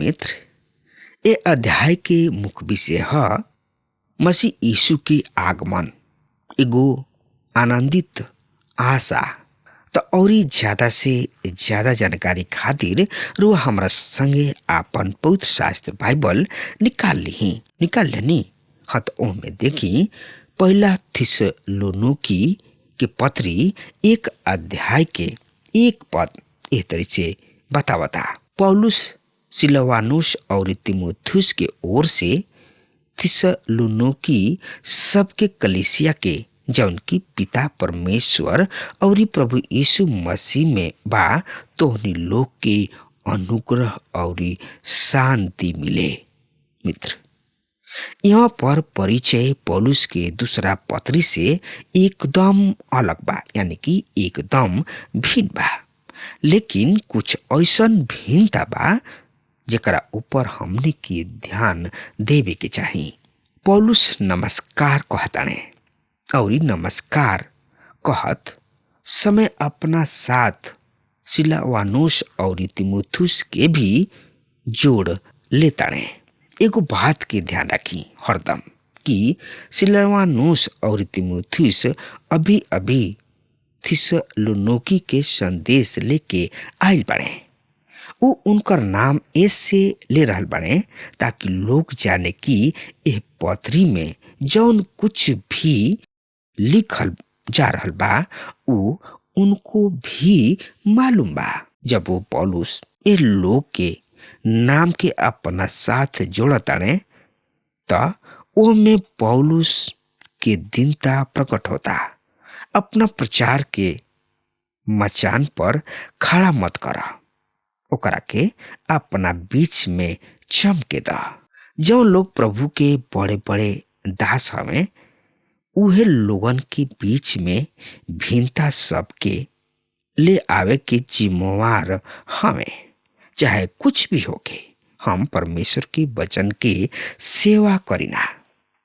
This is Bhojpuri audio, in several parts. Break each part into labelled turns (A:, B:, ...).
A: मित्र, ए अध्याय के मुख्य विषय है मसीह यीशु के आगमन, एगो आनंदित आशा। तो और ज्यादा से ज्यादा जानकारी खातिर रो हमरा संगे आपन पवित्र शास्त्र बाइबल निकाल लेनी। हाँ, तो ओमे देखी पहला थिस्सलुनीकी के पत्री 1 अध्याय के 1 पद एह तरह से बतावता। पौलुस सिलवानुस और तीमुथियुस के ओर से थिस्सलुनीकी सबके कलीसिया के जौन की पिता परमेश्वर और प्रभु यीशु मसीह में बा तोहनी लोग के अनुग्रह और शांति मिले। मित्र, यहाँ पर परिचय पौलुस के दूसरा पत्री से एकदम अलग बा, यानी कि एकदम भिन्न बा। लेकिन कुछ ऐसन भिन्नता बा जेकरा ऊपर हमने के ध्यान देवे के चाहिए। पौलुस नमस्कार कहताने और नमस्कार कहत समय अपना साथ सिलवानुस और तीमुथियुस के भी जोड़ लेताने। एगो बात के ध्यान रखी हरदम कि सिलवानुस और तीमुथियुस अभी अभी थिस्सलुनीकी के संदेश लेके आइल बाड़े। वो उनकर नाम ऐसे ले रहल बाड़े ताकि लोग जाने कि एह पत्री में जौन कुछ भी लिखल जा रहल बा वो उनको भी मालूम बा। जब वो पौलुस ए लोग के नाम के अपना साथ जोड़ताने तो वो में पौलुस के दीनता प्रकट होता। अपना प्रचार के मचान पर खड़ा मत करा, ओकरा के अपना बीच में चमके दा। जो लोग प्रभु के बड़े बड़े दास हमें उहे लोगन के बीच में भिन्नता सबके ले आवे के जिम्मेवार हमें, चाहे कुछ भी होके। हम परमेश्वर के वचन के सेवा करीना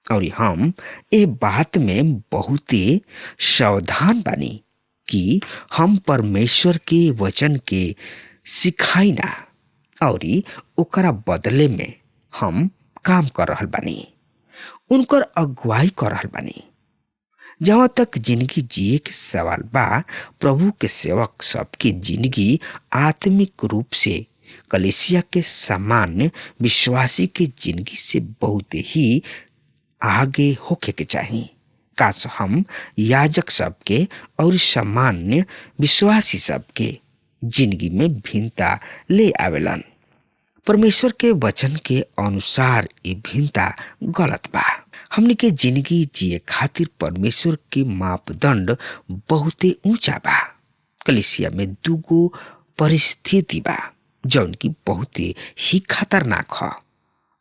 A: और हम ए बात में बहुत ही सावधान बानी कि हम परमेश्वर के वचन के सिखाई ना और ओकरा बदले में हम काम कर रहल बानी, उनकर अगुवाई कर रहल बानी। जहाँ तक जिंदगी जिए के सवाल बा, प्रभु के सेवक सबकी जिंदगी आत्मिक रूप से कलीसिया के सामान्य विश्वासी के जिंदगी से बहुत ही आगे होके के चाहिए। काश हम याजक सबके और सामान्य विश्वासी सबके जिंदगी में भिन्नता ले आवेलन। परमेश्वर के वचन के अनुसार ये भिन्नता गलत बा। हमने के जिंदगी जिए खातिर परमेश्वर के मापदंड बहुत ऊंचा बा। कलीसिया में दूगो परिस्थिति बा जौन की बहुत ही खतरनाक है।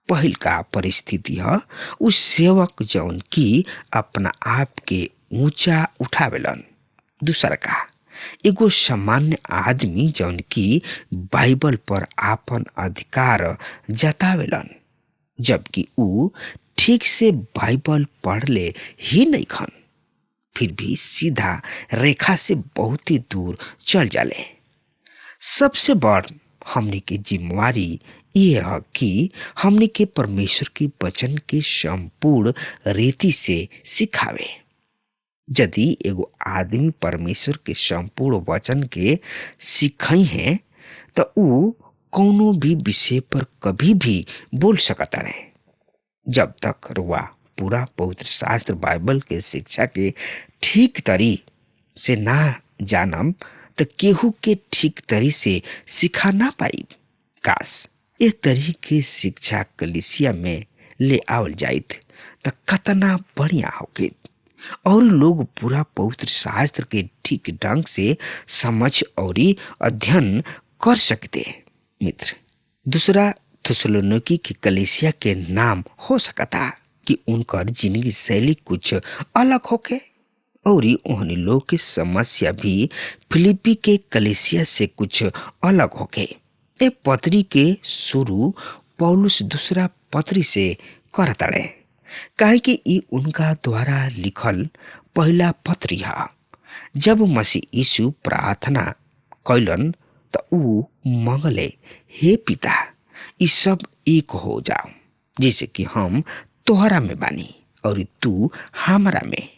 A: पहल का परिस्थिति है उस सेवक जौन की अपना आप के ऊंचा उठावेलन। दूसरा का एगो सामान्य आदमी जौन की बाइबल पर आपन अधिकार जतावेलन, जबकि ऊ ठीक से बाइबल पढ़ ले ही नहीं खन, फिर भी सीधा रेखा से बहुत ही दूर चल जाले। सबसे बड़ हमने की जिम्मेवारी ये है कि हमने के परमेश्वर के वचन के संपूर्ण रीति से सिखावे। यदि एगो आदमी परमेश्वर के संपूर्ण वचन के सिखाई है तो ऊ कोनो भी विषय पर कभी भी बोल सकता है। जब तक रुआ पूरा पवित्र शास्त्र बाइबल के शिक्षा के ठीक तरी से ना जानम तो केहू के ठीक तरी से सिखा ना पाई। काश ये तरी के शिक्षा कलीसिया में ले आवल जाइत तो कतना बढ़िया होगे और लोग पूरा पवित्र शास्त्र के ठीक ढंग से समझ और अध्ययन कर सकते। मित्र, दूसरा थिस्सलुनीकी की कलीसिया के नाम हो सकता कि उनकर जिंदगी शैली कुछ अलग होके और उन्हें लोग की समस्या भी फिलिपी के कलीसिया से कुछ अलग होके। ए पत्री के शुरू पौलुस दूसरा पत्री से करताड़े, काहे कि ई उनका द्वारा लिखल पहला पत्री है। जब मसीह यीशु प्रार्थना कैलन तो ऊ मंगले, हे पिता, ई सब एक हो जाओ, जैसे कि हम तोहरा में बानी और तू हमरा में,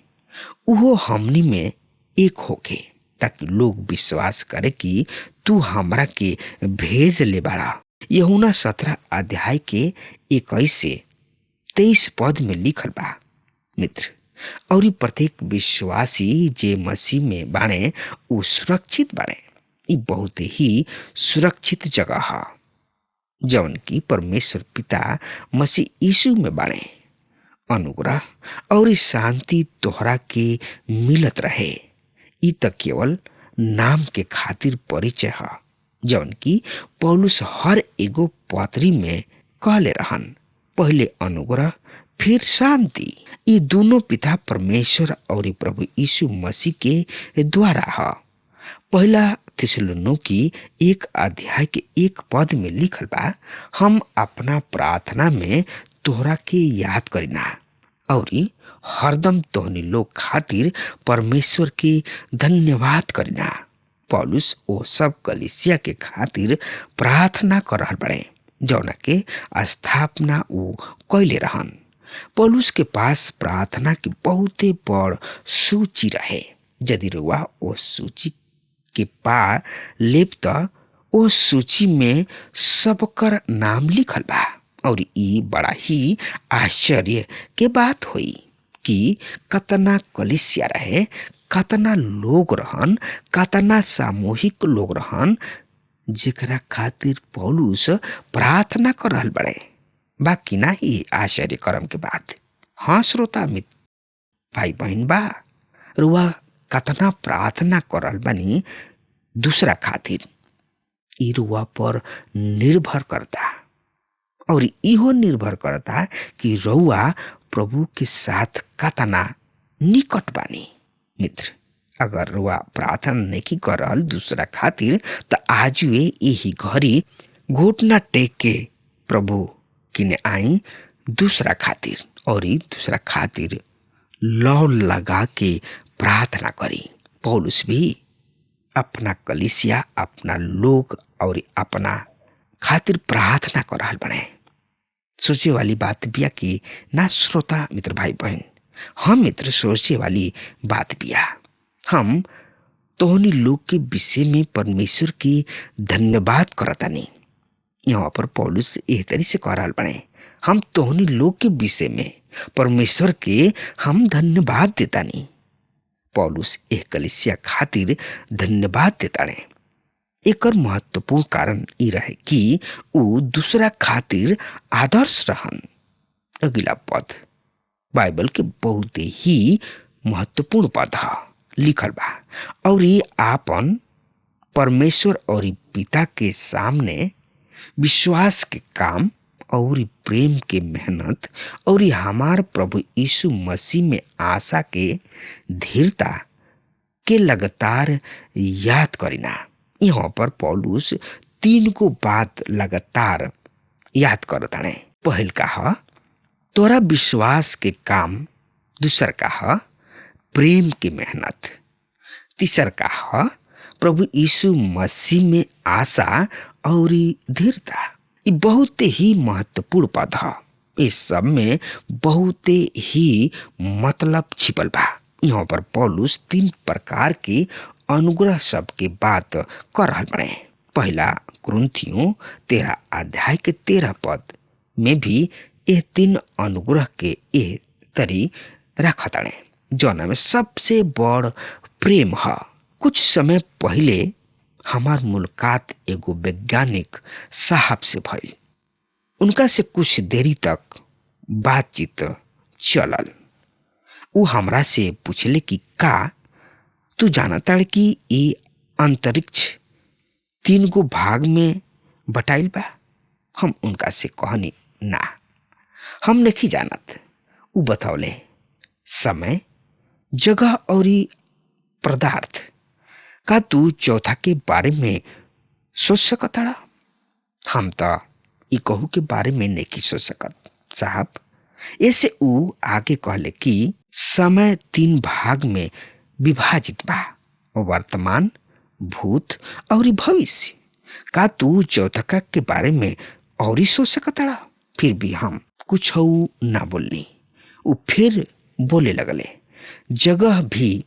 A: उहो हमनी में एक होके, ताकि लोग विश्वास करे कि तू हमरा के भेज ले बाड़ा। यूहन्ना 17 अध्याय के 21 से 23 पद में लिखल बा मित्र। और प्रत्येक विश्वासी जे मसीह में बाणे उ सुरक्षित बाणे। ई बहुत ही सुरक्षित जगह है जौन की परमेश्वर पिता मसीह यीशु में बाणे। अनुग्रह और शांति तोहरा के मिलत रहे। ई त केवल नाम के खातिर परिचय है जौन की पौलुस हर एगो पत्री में कहले रहन। पहले अनुग्रह फिर शांति। ये दोनों पिता परमेश्वर और प्रभु यीशु मसीह के द्वारा है। पहला थिस्सलुनीकी 1 अध्याय के 1 पद में लिखल बा, हम अपना प्रार्थना में तोहरा के याद करिना और हरदम तोहनी लोग खातिर परमेश्वर के धन्यवाद करिना। पौलुस ओ सब कलीसिया के खातिर प्रार्थना कर रहल बड़े जौना के स्थापना उ कैले रहन। पौलुस के पास प्रार्थना की बहुते बड़ सूची रहे। यदि रुआ ओ सूची के पा लेब त ओ सूची में सबकर नाम लिखल बा और ई बड़ा ही आश्चर्य के बात हुई कि कतना कलीसिया रहे, कतना लोग रहन, कतना सामूहिक लोग रहन जेकरा खातिर पौलुस प्रार्थना कर रहल बड़े। बाकी ना ही आश्चर्य करम के बात। हाँ श्रोता मित्र भाई बहन बा, रुआ कतना प्रार्थना कर रहल बानी दूसरा खातिर, ई रुआ पर निर्भर करता और इहो निर्भर करता कि रउआ प्रभु के साथ कतना निकट बानी। मित्र अगर रुआ प्रार्थना नहीं कर रहल दूसरा खातिर त आज वे यही घड़ी घुटना टेक के प्रभु किने आई दूसरा खातिर और दूसरा खातिर लौ लगा के प्रार्थना करी। पौलुस भी अपना कलीसिया, अपना लोग और अपना खातिर प्रार्थना कर रहल बने। सोचे वाली बात बिया कि ना श्रोता मित्र भाई बहन, हम मित्र सोचे वाली बात बिया। हम तोहनी लोग के विषय में परमेश्वर की धन्यवाद करतानी। यहाँ पर पौलुस एह तरी से कह रहल बने, हम तोहनी लोग के विषय में परमेश्वर के हम धन्यवाद देतानी। पौलुस एह कलीसिया खातिर धन्यवाद देताने। एकर महत्वपूर्ण कारण ई रहे कि उ दूसरा खातिर आदर्श रहन। अगला पद बाइबल के बहुत ही महत्वपूर्ण पद है, लिखल बा, और ये आपन परमेश्वर और पिता के सामने विश्वास के काम और प्रेम के मेहनत और हमार प्रभु यीशु मसीह में आशा के धीरता के लगातार याद करिना। यहाँ पर पौलुस 3 को बात लगातार याद करताने। पहल का है तोरा विश्वास के काम, दूसर का है प्रेम की मेहनत, तीसर का है प्रभु यीशु मसीह में आशा और धीरता। ये बहुत ही महत्वपूर्ण पद है। इस सब में बहुत ही मतलब छिपल बा। यहाँ पर पौलुस 3 प्रकार के अनुग्रह सब के बात कर रहल बने। पहला कुरिन्थियों 13 अध्याय के 13 पद में भी यह 3 अनुग्रह के यह तरी रखताने, जौना में सबसे बड़ प्रेम है। कुछ समय पहले हमार मुलाकात एगो वैज्ञानिक साहब से भइल। उनका से कुछ देरी तक बातचीत चलल। उ हमरा से पूछले कि का तू जानता कि ये अंतरिक्ष 3 गो भाग में बटाइल बा? हम उनका से कहनी ना, हम नहीं जानत। उ बतौले समय, जगह और पदार्थ। का तू चौथा के बारे में सोच सकता? हम तो ई कहू के बारे में नहीं सोच सकत साहब। ऐसे उ आगे कहले कि समय 3 भाग में विभाजित बा, वर्तमान, भूत और भविष्य। का तू चौथा के बारे में और ही सोच सकता। फिर भी हम कुछ ना बोलनी। उ फिर बोले लगले, जगह भी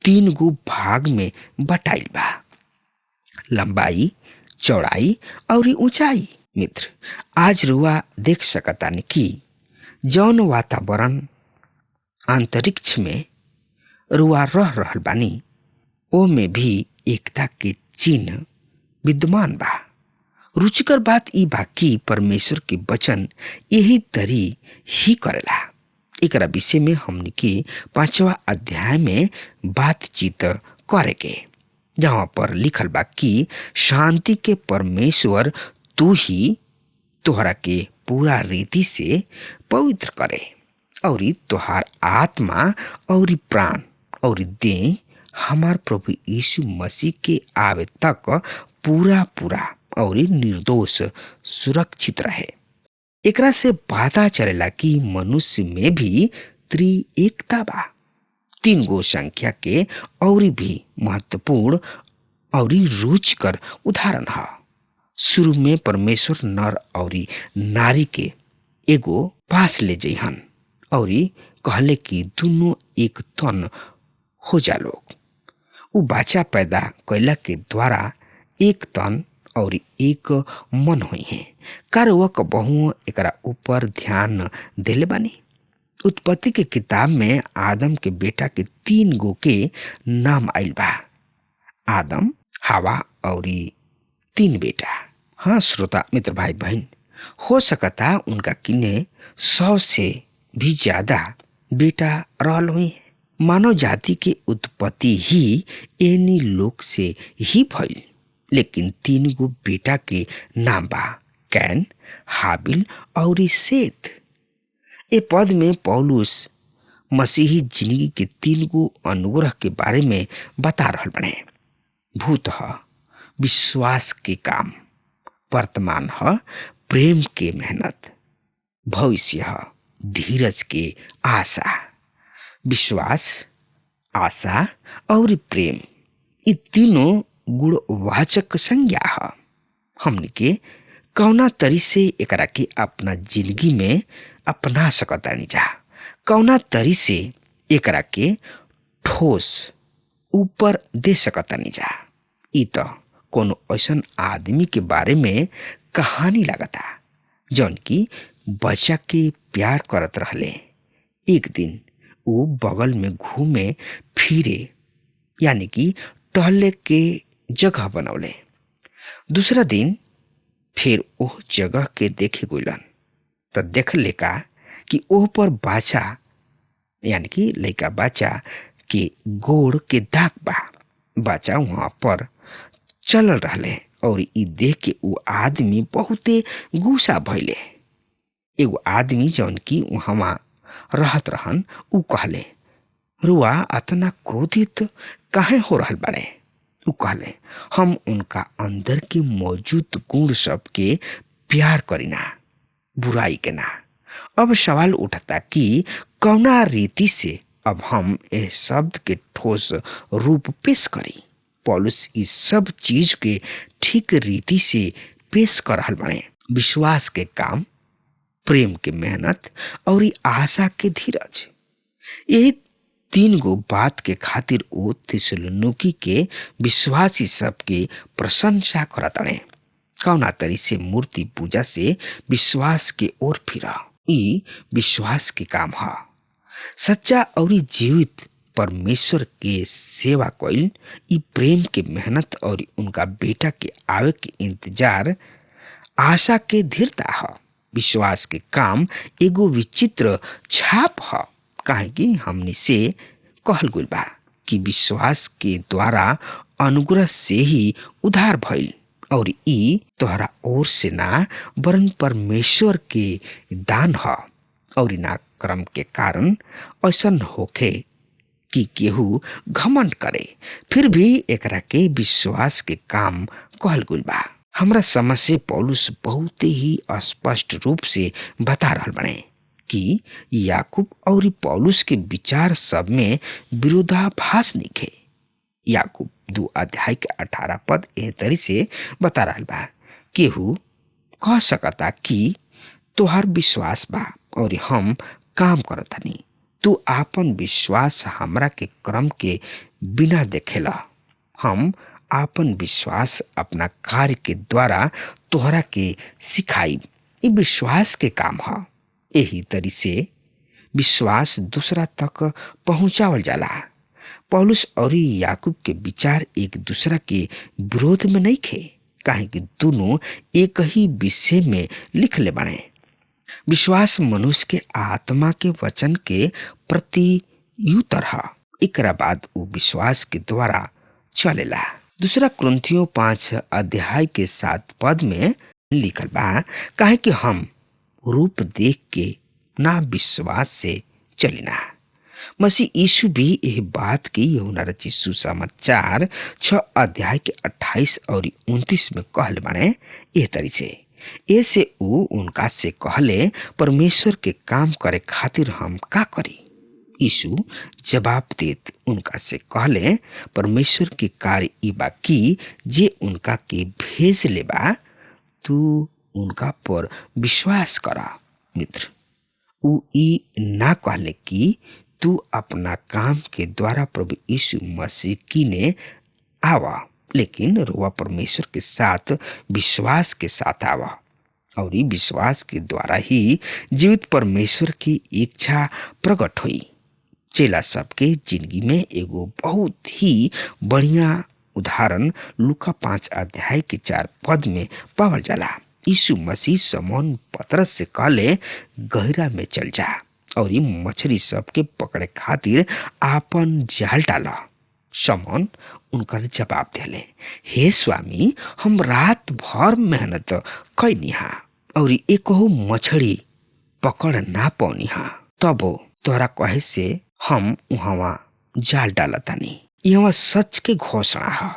A: 3 गो भाग में बटाइल बा, लंबाई, चौड़ाई और ऊंचाई। मित्र, आज रुआ देख सकतानी कि जौन वातावरण अंतरिक्ष में रुआ रह रहल बानी, ओ में भी एकता के चिन्ह विद्यमान बा। रुचिकर बात ई बा कि परमेश्वर के वचन यही तरी ही करेला। एकरा विषय में हमने के 5वां अध्याय में बातचीत करेंगे, जहाँ पर लिखल बा कि शांति के परमेश्वर तू ही तोहरा के पूरा रीति से पवित्र करे और तोहार आत्मा और प्राण और देह हमार प्रभु यीशु मसीह के आवे तक पूरा पूरा और निर्दोष सुरक्षित रहे। एकरा से पता चलेला कि मनुष्य में भी त्रिएकता बा। 3 गो संख्या के और भी महत्वपूर्ण और रुचिकर उदाहरण है। शुरू में परमेश्वर नर और नारी के एगो पास ले जइहन और कहले कि दोनों एक तन हो जा लोग। उ बच्चा पैदा कैला के द्वारा एक तन और एक मन हुई है। कारवक बहु एकरा ऊपर ध्यान देले बानी। उत्पत्ति के किताब में आदम के बेटा के 3 गो के नाम आइल बा, आदम, हवा और 3 बेटा। हाँ श्रोता मित्र भाई बहन, हो सकता उनका किन्ने 100 से भी ज्यादा बेटा रहल हुई है। मानव जाति के उत्पत्ति ही एनी लोग से ही भइल, लेकिन 3 गो बेटा के नाम बा, कैन, हाबिल और सेत। ए पद में पौलुस मसीही जिंदगी के 3 गो अनुग्रह के बारे में बता रहल बने। भूत है विश्वास के काम, वर्तमान है प्रेम के मेहनत, भविष्य है धीरज के आशा। विश्वास, आशा और प्रेम, ये तीनों गुणवाचक संज्ञा है। हमने के कौना तरी से एकरा के अपना जिंदगी में अपना सकतानी जा, कौना तरी से एकरा के ठोस ऊपर दे सकतानी जा। ई तो कोनो ऐसन आदमी के बारे में कहानी लगता जौन की बच्चा के प्यार करत रहले। एक दिन वो बगल में घूमे फिरे यानी कि टहले के जगह बनौले। दूसरा दिन फिर ओह जगह के देखे गुलन तो देख लेका कि ओह पर बाचा यानी कि लड़का बच्चा के गोड़ के दाग बा। बच्चा वहां पर चलल रहले और ई देख के वो आदमी बहुते गुस्सा भइले। एगो आदमी जौन की वहां रहत रहन, उ कहले, रुआ अतना क्रोधित काहे हो रहल बाड़े? उ कहले, हम उनका अंदर के मौजूद गुण सब के प्यार करीना, बुराई के ना। अब सवाल उठता कि कौना रीति से अब हम इस शब्द के ठोस रूप पेश करी। पौलुस इस सब चीज के ठीक रीति से पेश कर रहल बाड़े। विश्वास के काम, प्रेम के मेहनत और आशा के धीरज। यही 3 गो बात के खातिर ओ थिस्सलुनीकि के विश्वासी सब के प्रशंसा करताड़े। कौना तरी से मूर्ति पूजा से विश्वास के ओर फिरा। ई विश्वास के काम है। सच्चा और जीवित परमेश्वर के सेवा कइल, ई प्रेम के मेहनत और उनका बेटा के आवे के इंतजार, आशा के धीरता है। विश्वास के काम एगो विचित्र छाप है, काहे कि हमने से कहल गुल बा कि विश्वास के द्वारा अनुग्रह से ही उद्धार भइल और ई तोहरा ओर से ना वरन परमेश्वर के दान है और ना कर्म के कारण ऐसन होखे कि केहू घमंड करे। फिर भी एकरा के विश्वास के काम कहल गुल बा। हमरा समझ से पौलुस बहुत ही स्पष्ट रूप से बता रहल बने कि याकूब और पौलुस के विचार सब में विरोधाभास निखे। याकूब 2 अध्याय के 18 पद एह तरी से बता रहल बा, केहू कह सकता कि तोहार विश्वास बा और हम काम करतानी। तू आपन विश्वास हमरा के क्रम के बिना देखेला। हम आपन विश्वास अपना कार्य के द्वारा तोहरा के सिखाई। ये विश्वास के काम है। यही तरी से विश्वास दूसरा तक पहुंचावल जाला। पौलुस और याकूब के विचार एक दूसरा के विरोध में नहीं खे, काहे कि दोनों एक ही विषय में लिख ले बने। विश्वास मनुष्य के आत्मा के वचन के प्रत्युत्तर है। एकरा बाद वो विश्वास के द्वारा चलेला। दूसरा कुरिन्थियों 5 अध्याय के 7 पद में लिखल बा, काहे कि हम रूप देख के ना विश्वास से चलिना। मसीह यीशु भी यह बात की यूहन्ना रचित सुसमाचार 6 अध्याय के 28 और 29 में कहले बाने एह तरी से। ऐसे ऊ उनका से कहले, परमेश्वर के काम करे खातिर हम का करी? यीशु जवाब देत उनका से कहले, परमेश्वर के कार्य ई बा कि जे उनका के भेज ले बा, तू उनका पर विश्वास करा। मित्र, ऊ ई ना कहले कि तू अपना काम के द्वारा प्रभु यीशु मसीह की ने आवा, लेकिन रुआ परमेश्वर के साथ विश्वास के साथ आवा और ई विश्वास के द्वारा ही जीवित परमेश्वर की इच्छा प्रकट हुई। चेला सबके जिंदगी में एगो बहुत ही बढ़िया उदाहरण लूका 5 अध्याय के 4 पद में पावल जाला। यीशु मसीह समौन पतरस से कहले, गहरा में चल जा और मछली सबके पकड़े खातिर आपन जाल डाला। समौन उनकर जवाब दिले, हे स्वामी, हम रात भर मेहनत कैनिहा और एकहु मछली पकड़ ना पौनिहा, तबो तोहरा कहे से हम वहां जाल डालतानी। यहाँ सच के घोषणा है।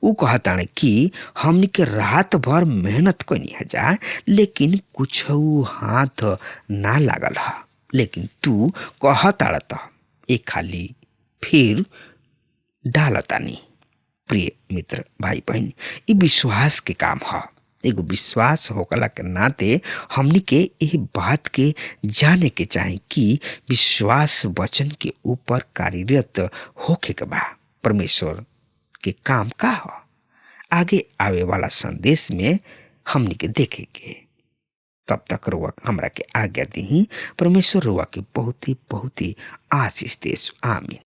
A: ऊ कहताने कि हमनी के रात भर मेहनत कैनी है जा, लेकिन कुछ हाथ ना लागल है। लेकिन तू कहताड़ता एक खाली फिर डालतानी। प्रिय मित्र, भाई बहन, ये विश्वास के काम है। एगो विश्वास होकला के नाते हमनी के यह बात के जाने के चाहे कि विश्वास वचन के ऊपर कार्यरत होके के बा। परमेश्वर के काम का हो, आगे आवे वाला संदेश में हमनी के देखेंगे। तब तक रुआ हमरा के आज्ञा दी। परमेश्वर रुआ के बहुत ही आशीष देश। आमीन।